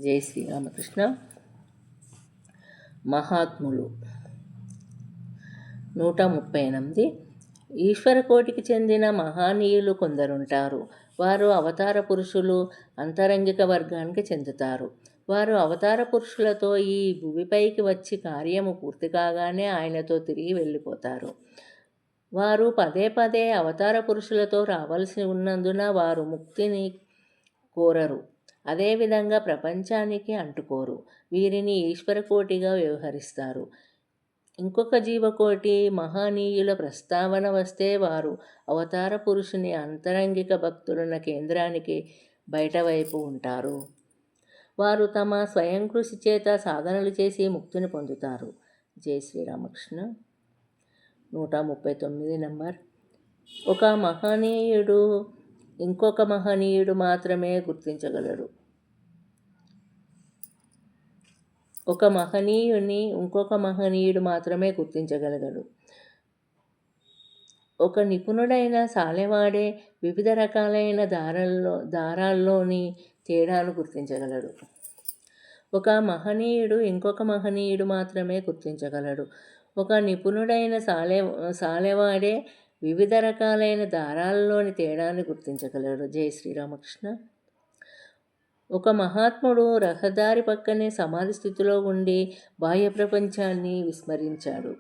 జై శ్రీరామకృష్ణ. మహాత్ములు 138. ఈశ్వర కోటికి చెందిన మహనీయులు కొందరుంటారు. వారు అవతార పురుషులు, అంతరంగిక వర్గానికి చెందుతారు. వారు అవతార పురుషులతో ఈ భూమిపైకి వచ్చి కార్యము పూర్తి కాగానే ఆయనతో తిరిగి వెళ్ళిపోతారు. వారు పదే పదే అవతార పురుషులతో రావాల్సి ఉన్నందున వారు ముక్తిని కోరరు. అదేవిధంగా ప్రపంచానికి అంటుకోరు. వీరిని ఈశ్వర కోటిగా వ్యవహరిస్తారు. ఇంకొక జీవకోటి మహనీయుల ప్రస్తావన వస్తే వారు అవతార పురుషుని అంతరంగిక భక్తులున్న కేంద్రానికి బయటవైపు ఉంటారు. వారు తమ స్వయం కృషి చేత సాధనలు చేసి ముక్తిని పొందుతారు. జై శ్రీరామకృష్ణ. 139 నంబర్. ఒక మహనీయుడు ఇంకొక మహనీయుడు మాత్రమే గుర్తించగలడు. ఒక మహనీయుని ఇంకొక మహనీయుడు మాత్రమే గుర్తించగలగడు. ఒక నిపుణుడైన సాలెవాడే వివిధ రకాలైన దారాల్లోని తేడాను గుర్తించగలడు. ఒక మహనీయుడు ఇంకొక మహనీయుడు మాత్రమే గుర్తించగలడు. ఒక నిపుణుడైన సాలెవాడే వివిధ రకాలైన దారాల్లోని తేడాను గుర్తించగలడు. జై శ్రీరామకృష్ణ. ఒక మహాత్ముడు రహదారి పక్కనే సమాధి స్థితిలో ఉండి బాహ్య ప్రపంచాన్ని విస్మరించాడు.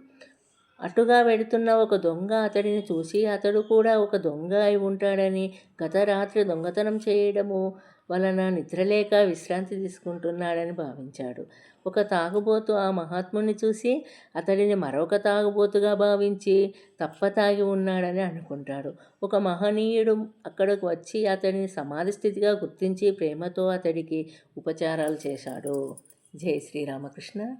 అటుగా వెడుతున్న ఒక దొంగ అతడిని చూసి అతడు కూడా ఒక దొంగ అయి ఉంటాడని, గత రాత్రి దొంగతనం చేయడము వలన నిద్రలేక విశ్రాంతి తీసుకుంటున్నాడని భావించాడు. ఒక తాగుబోతు ఆ మహాత్ముని చూసి అతడిని మరొక తాగుబోతుగా భావించి తప్పతాగి ఉన్నాడని అనుకుంటాడు. ఒక మహనీయుడు అక్కడకు వచ్చి అతడిని సమాధి స్థితిగా గుర్తించి ప్రేమతో అతడికి ఉపచారాలు చేశాడు. జై శ్రీరామకృష్ణ.